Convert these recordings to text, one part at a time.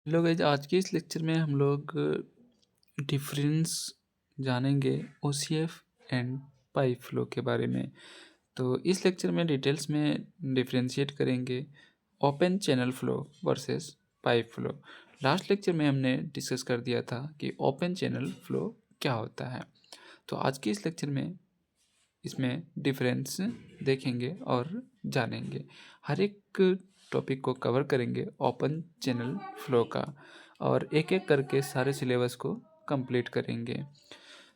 Hello guys, आज के इस लेक्चर में हम लोग डिफरेंस जानेंगे ओसीएफ एंड पाइप फ्लो के बारे में। तो इस लेक्चर में डिटेल्स में डिफरेंशिएट करेंगे open channel flow versus pipe flow. Last lecture में हमने डिस्कस कर दिया था कि ओपन चैनल फ्लो क्या होता है। तो आज के इस लेक्चर में इसमें डिफरेंस देखेंगे और जानेंगे। हर एक टॉपिक को कवर करेंगे ओपन चैनल फ्लो का, और एक एक करके सारे सिलेबस को कंप्लीट करेंगे।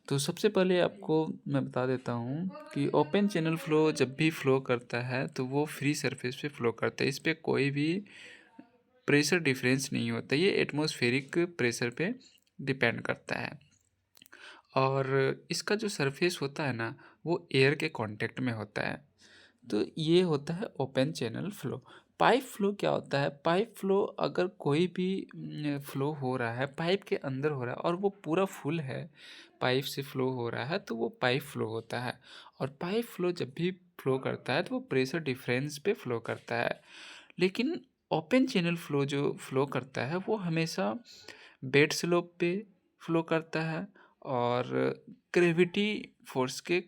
तो सबसे पहले आपको मैं बता देता हूँ कि ओपन चैनल फ्लो जब भी फ्लो करता है तो वो फ्री सरफेस पे फ्लो करता है। इस पर कोई भी प्रेशर डिफरेंस नहीं होता, ये एटमॉस्फेरिक प्रेशर पे डिपेंड करता है। और इसका जो सरफेस होता है ना, वो एयर के कांटेक्ट में होता है। तो ये होता है open channel flow. Pipe flow क्या होता है? पाइप फ्लो अगर कोई भी फ्लो हो रहा है, पाइप के अंदर हो रहा है और वो पूरा फुल है, पाइप से फ्लो हो रहा है, तो वो पाइप फ्लो होता है। और पाइप फ्लो जब भी फ्लो करता है तो वो प्रेशर डिफरेंस पे फ्लो करता है। लेकिन ओपन चैनल फ्लो जो फ्लो करता है वो हमेशा बेड स्लोप पे फ्लो करता है और ग्रेविटी फोर्स के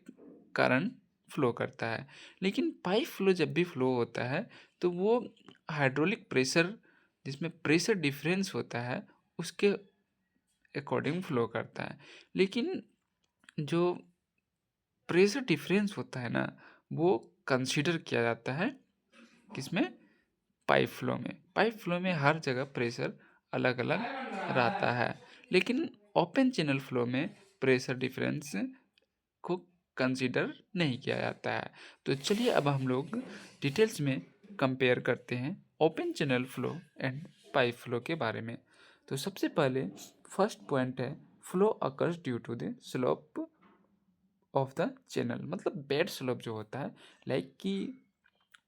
कारण फ्लो करता है। लेकिन पाइप फ्लो जब भी फ्लो होता है तो वो हाइड्रोलिक प्रेशर, जिसमें प्रेशर डिफरेंस होता है, उसके अकॉर्डिंग फ्लो करता है। लेकिन जो प्रेशर डिफरेंस होता है ना, वो कंसीडर किया जाता है किसमें? पाइप फ्लो में। पाइप फ्लो में हर जगह प्रेशर अलग अलग रहता है, लेकिन ओपन चैनल फ्लो में प्रेशर डिफरेंस को कंसीडर नहीं किया जाता है। तो चलिए अब हम लोग डिटेल्स में कंपेयर करते हैं open channel flow and pipe flow के बारे में। तो सबसे पहले फर्स्ट पॉइंट है flow occurs due to the slope of the channel. मतलब बेड स्लोप जो होता है, लाइक कि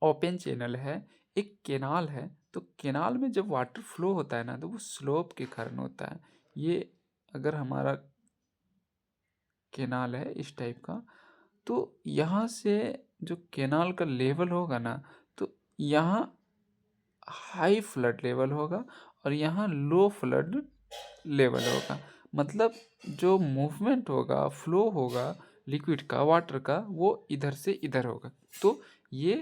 ओपन चैनल है, एक केनाल है, तो केनाल में जब वाटर फ्लो होता है ना, तो वो स्लोप के कारण होता है। ये अगर हमारा केनाल है इस टाइप का, तो यहाँ से जो केनाल का लेवल होगा ना, तो यहाँ हाई फ्लड लेवल होगा और यहाँ लो फ्लड लेवल होगा। मतलब जो मूवमेंट होगा, फ्लो होगा लिक्विड का, वाटर का, वो इधर से इधर होगा। तो ये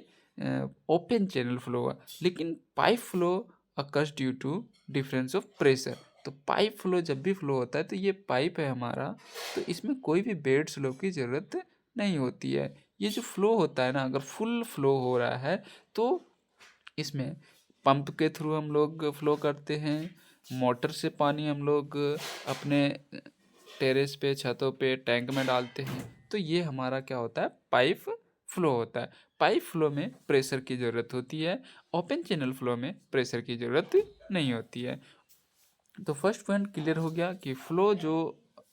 ओपन चैनल फ्लो हुआ। लेकिन pipe flow occurs due to difference of pressure. तो पाइप फ्लो जब भी फ्लो होता है तो ये पाइप है हमारा, तो इसमें कोई भी बेड स्लोप की ज़रूरत नहीं होती है। ये जो फ्लो होता है ना, अगर फुल फ्लो हो रहा है तो इसमें पंप के थ्रू हम लोग फ्लो करते हैं, मोटर से पानी हम लोग अपने टेरेस पे, छतों पे, टैंक में डालते हैं। तो ये हमारा क्या होता है? पाइप फ्लो होता है। पाइप फ्लो में प्रेशर की ज़रूरत होती है, ओपन चैनल फ्लो में प्रेशर की ज़रूरत नहीं होती है। तो फर्स्ट पॉइंट क्लियर हो गया कि फ्लो जो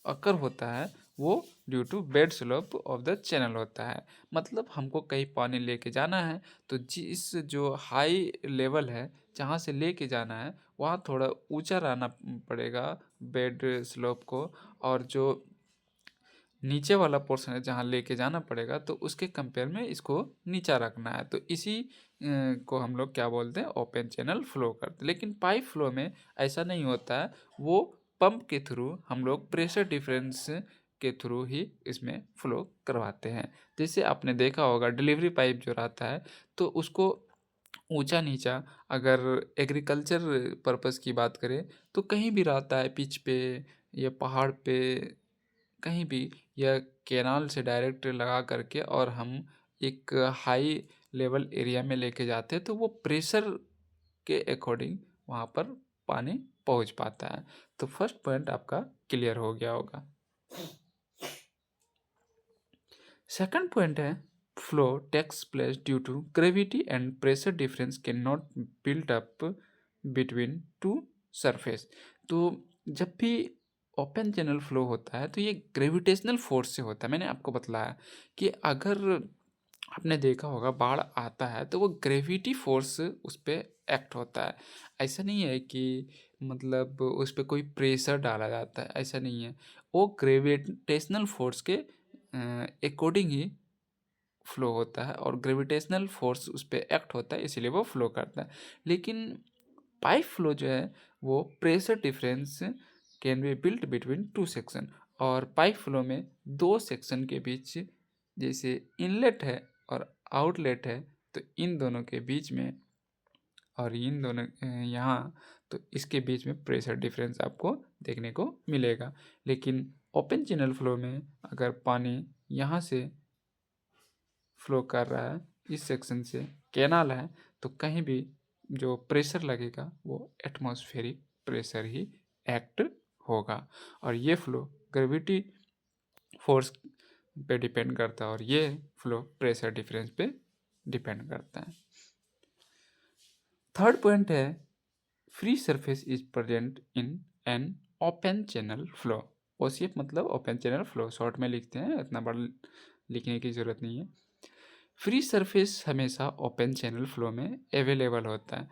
अकर होता है वो due to bed slope of the channel होता है। मतलब हमको कहीं पानी लेके जाना है, तो जिस जो हाई लेवल है जहाँ से लेके जाना है, वहाँ थोड़ा ऊंचा रहना पड़ेगा बेड स्लोप को, और जो नीचे वाला पोर्शन है जहाँ लेके जाना पड़ेगा, तो उसके कंपेयर में इसको नीचा रखना है। तो इसी को हम लोग क्या बोलते हैं? ओपन चैनल फ्लो करते हैं। लेकिन पाइप फ्लो में ऐसा नहीं होता है, वो पंप के थ्रू हम लोग प्रेशर डिफरेंस के थ्रू ही इसमें फ्लो करवाते हैं। जैसे आपने देखा होगा डिलीवरी पाइप जो रहता है, तो उसको ऊंचा नीचा, अगर एग्रीकल्चर पर्पस की बात करें तो कहीं भी रहता है, पिच पे या पहाड़ पे, कहीं भी, या कैनाल से डायरेक्ट लगा करके और हम एक हाई लेवल एरिया में लेके जाते हैं, तो वो प्रेशर के अकॉर्डिंग वहाँ पर पानी पहुँच पाता है। तो फर्स्ट पॉइंट आपका क्लियर हो गया होगा। सेकंड पॉइंट है flow takes place due to gravity and pressure difference can not build up between two surface. तो जब भी ओपन चैनल फ्लो होता है तो ये ग्रेविटेशनल फोर्स से होता है। मैंने आपको बतलाया कि अगर आपने देखा होगा बाढ़ आता है तो वो ग्रेविटी फोर्स उस पर एक्ट होता है। ऐसा नहीं है कि मतलब उस पर कोई प्रेशर डाला जाता है, ऐसा नहीं है। वो ग्रेविटेशनल फोर्स के अकॉर्डिंग ही फ्लो होता है और ग्रेविटेशनल फोर्स उस पर एक्ट होता है, इसीलिए वो फ्लो करता है। लेकिन पाइप फ्लो जो है वो pressure difference can be built between two section, और पाइप फ्लो में दो सेक्शन के बीच, जैसे इनलेट है और आउटलेट है, तो इन दोनों के बीच में और इन दोनों यहाँ, तो इसके बीच में प्रेशर डिफरेंस आपको देखने को मिलेगा। लेकिन ओपन चैनल फ्लो में अगर पानी यहाँ से फ्लो कर रहा है, इस सेक्शन से कैनाल है, तो कहीं भी जो प्रेशर लगेगा वो एटमॉस्फेरिक प्रेशर ही एक्ट होगा, और ये फ्लो ग्रेविटी फोर्स पे डिपेंड करता है, और ये फ्लो प्रेशर डिफरेंस पे डिपेंड करता है। थर्ड पॉइंट है free surface is present in an open channel flow. OCF मतलब ओपन चैनल फ्लो, शॉर्ट में लिखते हैं, इतना बड़ा लिखने की ज़रूरत नहीं है। फ्री सरफेस हमेशा ओपन चैनल फ्लो में अवेलेबल होता है,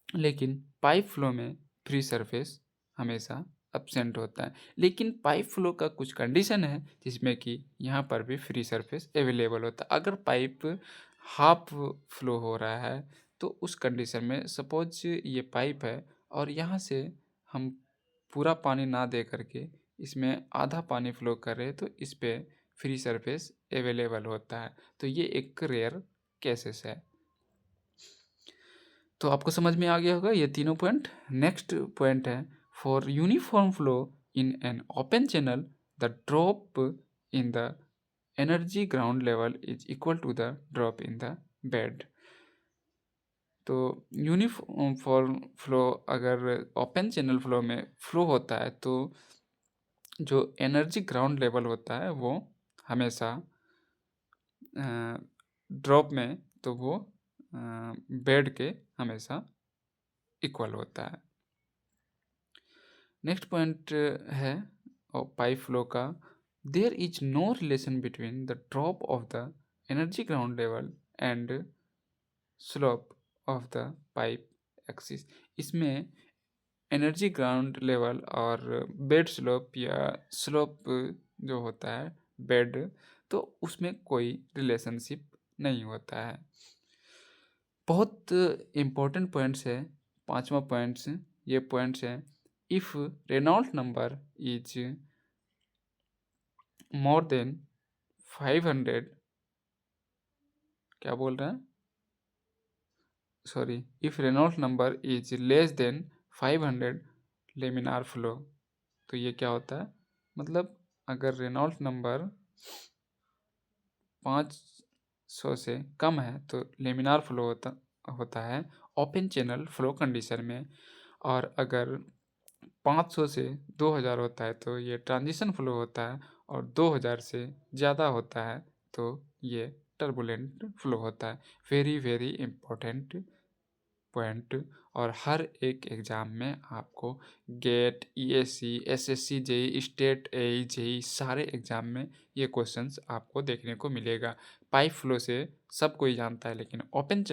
लेकिन पाइप फ्लो में फ्री सरफेस हमेशा एब्सेंट होता है। लेकिन पाइप फ्लो का कुछ कंडीशन है जिसमें कि यहाँ पर भी फ्री सरफेस अवेलेबल होता है। अगर पाइप हाफ फ्लो हो रहा है तो उस कंडीशन में, सपोज ये पाइप है और यहाँ से हम पूरा पानी ना दे करके इसमें आधा पानी फ्लो कर रहे हैं, तो इस पे फ्री सरफेस अवेलेबल होता है। तो ये एक रेयर केसेस है। तो आपको समझ में आ गया होगा ये तीनों पॉइंट। नेक्स्ट पॉइंट है for uniform flow in an open channel the drop in the energy ground level is equal to the drop in the bed. तो यूनिफॉर्म फ्लो अगर ओपन चैनल फ्लो में फ्लो होता है तो जो energy ground level होता है वो हमेशा ड्रॉप में, तो वो बेड के हमेशा इक्वल होता है। नेक्स्ट पॉइंट है पाइप फ्लो का, there is no relation between the drop of the energy ground level and slope of the pipe axis. इसमें एनर्जी ग्राउंड लेवल और बेड स्लोप या स्लोप जो होता है बेड, तो उसमें कोई रिलेशनशिप नहीं होता है। बहुत इम्पोर्टेंट पॉइंट्स है, पांचवा पॉइंट्स, ये पॉइंट्स है if Reynolds number is more than 500, क्या बोल रहे हैं, sorry, if Reynolds number is less than 500 laminar flow. तो ये क्या होता है, मतलब अगर रेनॉल्ट नंबर 500 से कम है तो लेमिनार फ्लो होता है ओपन चैनल फ्लो कंडीशन में, और अगर 500 से 2000 होता है तो ये ट्रांजिशन फ्लो होता है, और 2000 से ज़्यादा होता है तो ये टर्बुलेंट फ्लो होता है। वेरी वेरी इम्पोर्टेंट पॉइंट, और हर एक एग्ज़ाम में आपको GATE, ESC, SSC, JE, state, AE, JE, सारे एग्ज़ाम में ये क्वेश्चंस आपको देखने को मिलेगा। पाइप फ्लो से सब कोई जानता है, लेकिन ओपन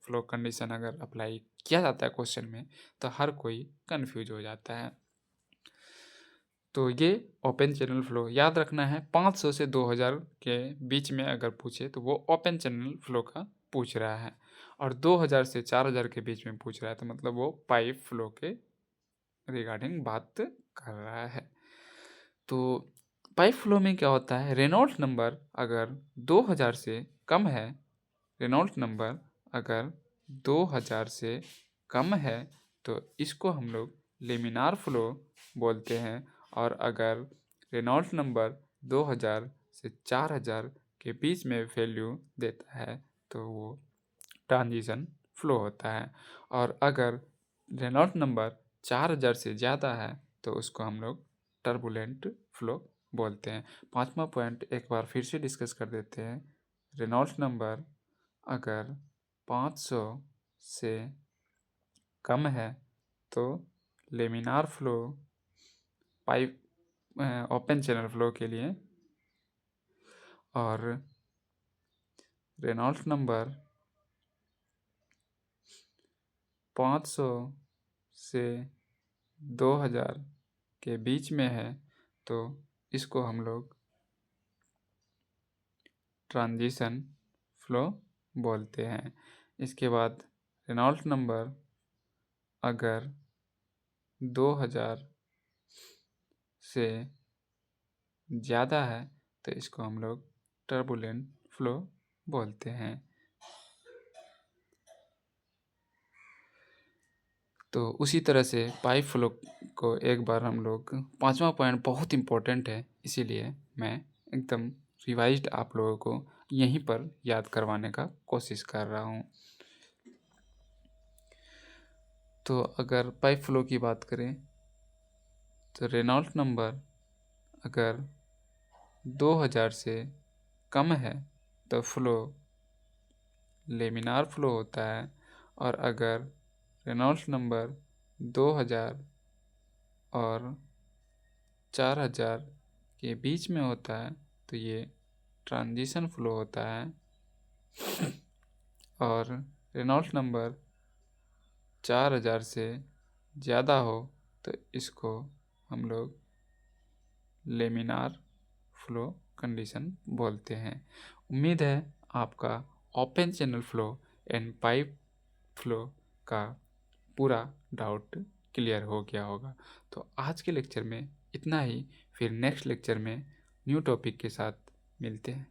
फ्लो कंडीशन अगर अप्लाई किया जाता है क्वेश्चन में तो हर कोई कंफ्यूज हो जाता है। तो ये ओपन चैनल फ्लो याद रखना है, 500 से 2000 के बीच में अगर पूछे तो वो ओपन चैनल फ्लो का पूछ रहा है, और 2000 से 4000 के बीच में पूछ रहा है तो मतलब वो पाइप फ्लो के रिगार्डिंग बात कर रहा है। तो पाइप फ्लो में क्या होता है, रेनॉल्ट नंबर अगर 2000 से कम है, रेनॉल्ट नंबर अगर 2000 से कम है तो इसको हम लोग लेमिनार फ्लो बोलते हैं, और अगर रेनॉल्ट नंबर 2000 से 4000 के बीच में वैल्यू देता है तो वो ट्रांजिशन फ्लो होता है, और अगर रेनॉल्ट नंबर 4000 से ज़्यादा है तो उसको हम लोग टर्बुलेंट फ्लो बोलते हैं। पांचवा पॉइंट एक बार फिर से डिस्कस कर देते हैं, रेनॉल्ट नंबर अगर 500 से कम है तो laminar flow pipe open channel flow के लिए, और रेनॉल्ट नंबर 500 से 2000 के बीच में है तो इसको हम लोग ट्रांजिशन फ्लो बोलते हैं। इसके बाद रेनॉल्ट नंबर अगर 2000 से ज़्यादा है तो इसको हम लोग टर्बुलेंट फ्लो बोलते हैं। तो उसी तरह से पाइप फ्लो को एक बार हम लोग, पांचवा पॉइंट बहुत इम्पोर्टेंट है, इसीलिए मैं एकदम रिवाइज्ड आप लोगों को यहीं पर याद करवाने का कोशिश कर रहा हूँ। तो अगर पाइप फ्लो की बात करें तो रेनॉल्ट नंबर अगर 2000 से कम है तो फ्लो लेमिनार फ्लो होता है, और अगर रेनॉल्ट नंबर 2000 और 4000 के बीच में होता है तो ये ट्रांजिशन फ्लो होता है, और रेनॉल्ट नंबर 4000 से ज़्यादा हो तो इसको हम लोग लेमिनार फ्लो कंडीशन बोलते हैं। उम्मीद है आपका open channel flow and pipe flow का पूरा डाउट क्लियर हो गया होगा। तो आज के लेक्चर में इतना ही, फिर नेक्स्ट लेक्चर में न्यू टॉपिक के साथ मिलते हैं।